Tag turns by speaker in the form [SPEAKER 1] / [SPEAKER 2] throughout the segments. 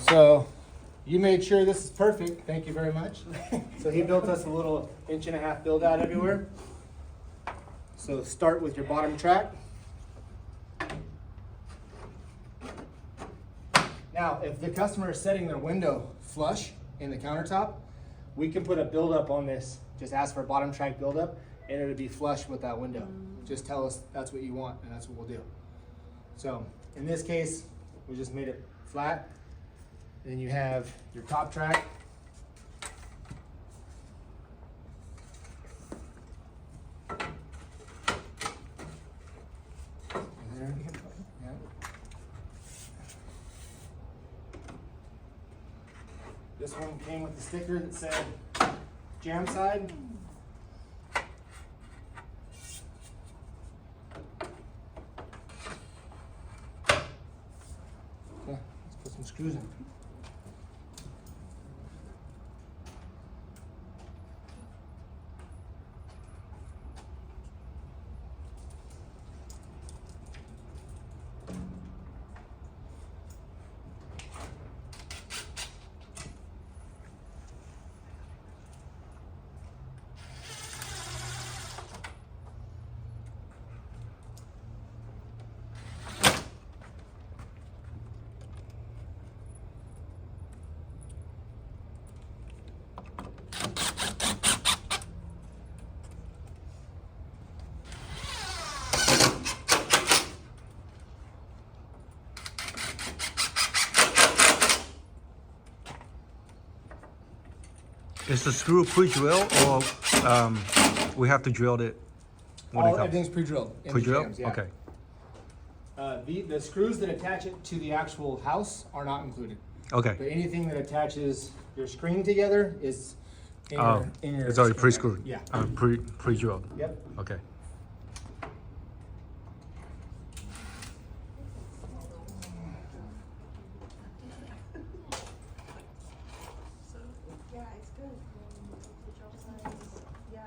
[SPEAKER 1] So you made sure this is perfect. Thank you very much. So he built us a little 1.5 inch build out everywhere. So start with your bottom track. Now, if the customer is setting their window flush in the countertop, we can put a buildup on this. Just ask for a bottom track buildup, and it'll be flush with that window. Just tell us that's what you want, and that's what we'll do. So in this case, we just made it flat. Then you have your top track. There. Yeah. This one came with the sticker that said jam side. Yeah, let's put some screws in.
[SPEAKER 2] Is the screw pre-drilled or we have to drill it when it comes?
[SPEAKER 1] Everything's pre-drilled. in the
[SPEAKER 2] Pre-drilled?
[SPEAKER 1] jams, yeah.
[SPEAKER 2] Okay.
[SPEAKER 1] The screws that attach it to the actual house are not included.
[SPEAKER 2] Okay.
[SPEAKER 1] But anything that attaches your screen together is in your
[SPEAKER 2] It's already
[SPEAKER 1] screen
[SPEAKER 2] pre-screwed.
[SPEAKER 1] Yeah.
[SPEAKER 2] Pre-drilled.
[SPEAKER 1] Yep.
[SPEAKER 2] Okay.
[SPEAKER 3] Yeah, it's good. The job size, yeah.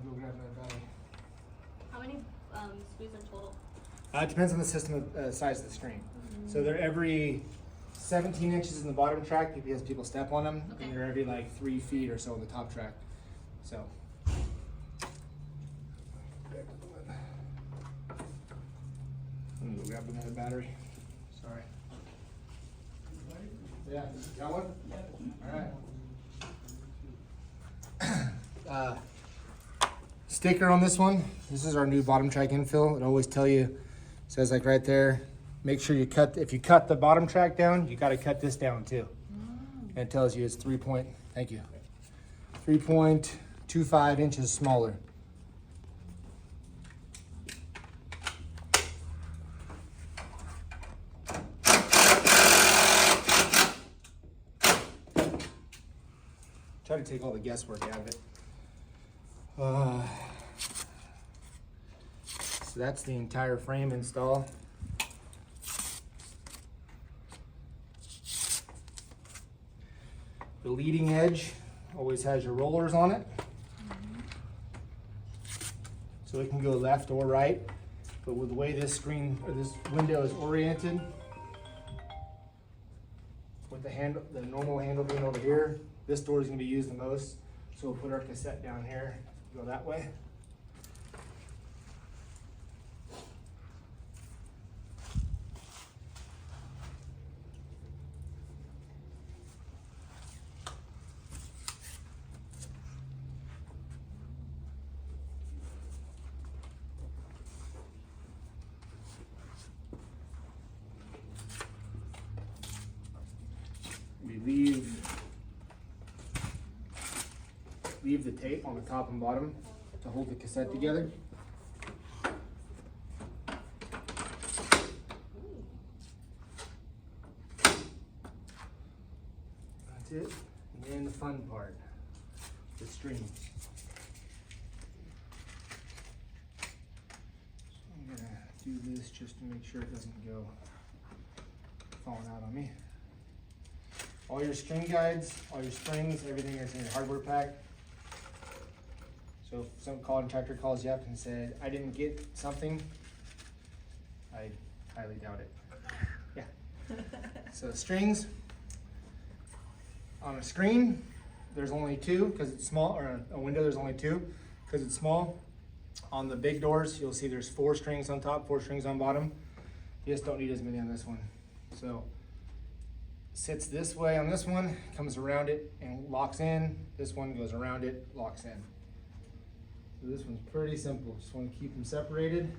[SPEAKER 1] Go grab that battery.
[SPEAKER 4] How many screws in total?
[SPEAKER 1] It depends on the system size of the screen. So they're every 17 inches in the bottom track because people step on them,
[SPEAKER 4] Okay.
[SPEAKER 1] and they're every like 3 feet or so in the top track. So. I'm gonna go grab another battery. Sorry. Yeah, got one? All right. Sticker on this one. This is our new bottom track infill. It always tell you, says like right there, make sure you cut, if you cut the bottom track down, you gotta cut this down too. And it tells you it's 3.25 inches smaller. Try to take all the guesswork out of it. So that's the entire frame install. The leading edge always has your rollers on it. So it can go left or right. But with the way this screen or this window is oriented, with the handle, the normal handle being over here, this door is going to be used the most. So we'll put our cassette down here, go that way. We leave leave the tape on the top and bottom to hold the cassette together. That's it. And then the fun part, the strings. I'm gonna do this just to make sure it doesn't go falling out on me. All your string guides, all your springs, everything is in your hardware pack. So if some contractor calls you up and said, I didn't get something, I highly doubt it. Yeah. So strings, on a screen, there's only two because it's small, or a window, there's only two because it's small. On the big doors, you'll see there's 4 strings on top, 4 strings on bottom. You just don't need as many on this one. So sits this way on this one, comes around it and locks in. This one goes around it, locks in. So this one's pretty simple. Just want to keep them separated.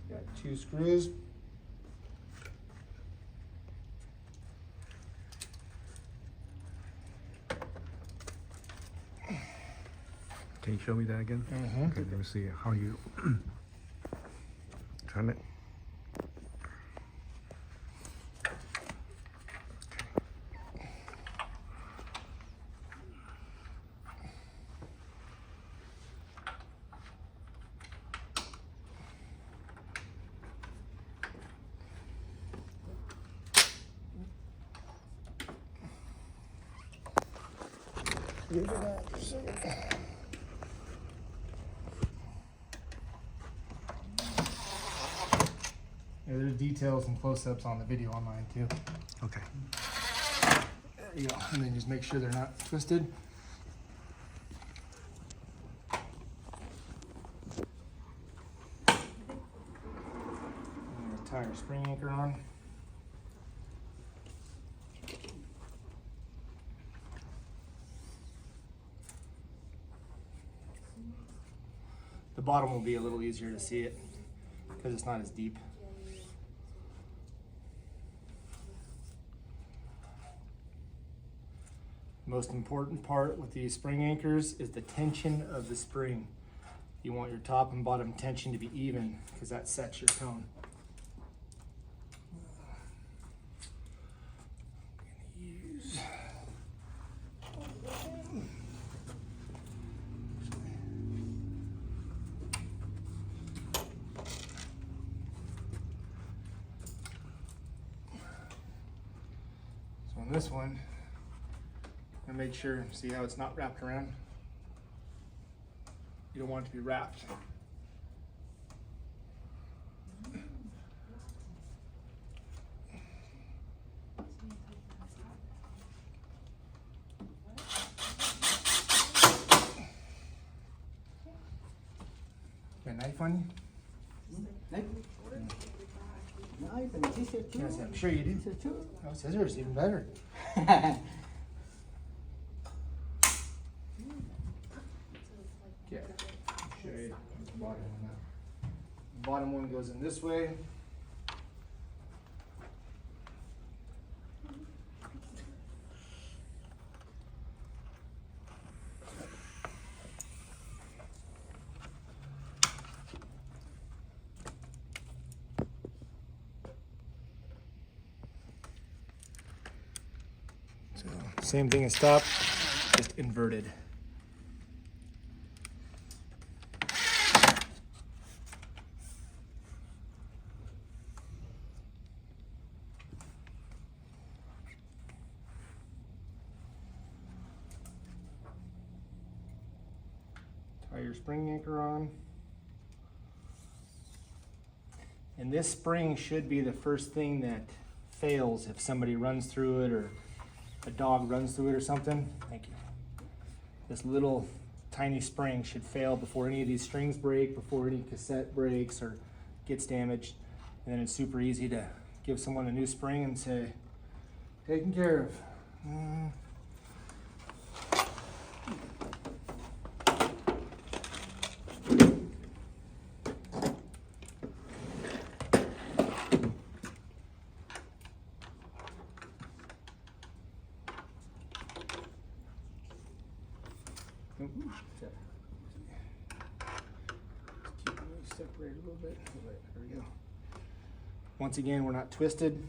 [SPEAKER 1] Got 2 screws.
[SPEAKER 2] Can you show me that again?
[SPEAKER 1] Mm-hmm.
[SPEAKER 2] Okay, let me see how you turn it.
[SPEAKER 1] Yeah, there's details and close-ups on the video online too.
[SPEAKER 2] Okay.
[SPEAKER 1] There you go. And then just make sure they're not twisted. I'm gonna tie our spring anchor on. The bottom will be a little easier to see it because it's not as deep. Most important part with these spring anchors is the tension of the spring. You want your top and bottom tension to be even because that sets your tone. I'm gonna use so on this one, and make sure, see how it's not wrapped around? You don't want it to be wrapped. Got a knife on you?
[SPEAKER 5] Knife? Knife and scissors too.
[SPEAKER 1] Yes, I'm sure you do.
[SPEAKER 5] Scissors too.
[SPEAKER 1] Oh, scissors, even better. Yeah, show you the bottom one now. The bottom one goes in this way. So, same thing as top, just inverted. Tie your spring anchor on. And this spring should be the first thing that fails if somebody runs through it or a dog runs through it or something. Thank you. This little tiny spring should fail before any of these strings break, before any cassette breaks or gets damaged. And then it's super easy to give someone a new spring and say, taken care of. separate a little bit. There we go. Once again, we're not twisted.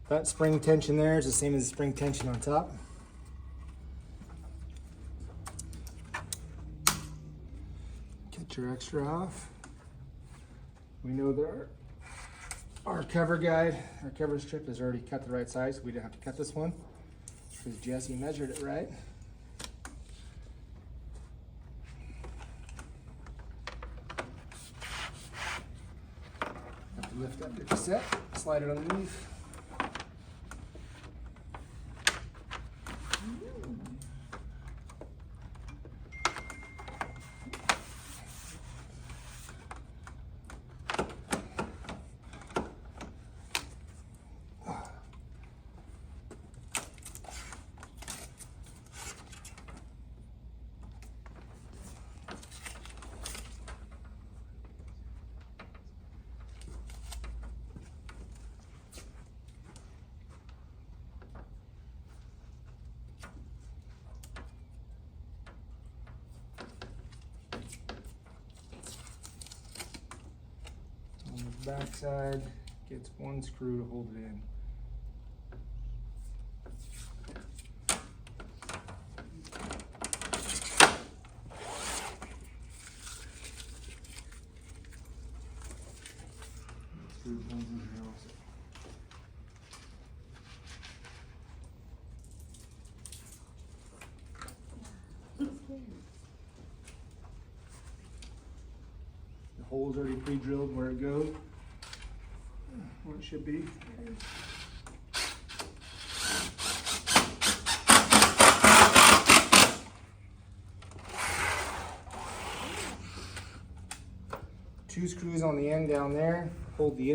[SPEAKER 1] That spring tension there is the same as the spring tension on top. Get your extra off. We know that our cover guide, our cover strip is already cut the right size. We didn't have to cut this one because Jesse measured it right. Have to lift up your cassette, slide it underneath. Back side gets one screw to hold it in. Screw holes in here also. The hole's already pre-drilled where it goes. Where it should be. Two screws on the end down there, hold the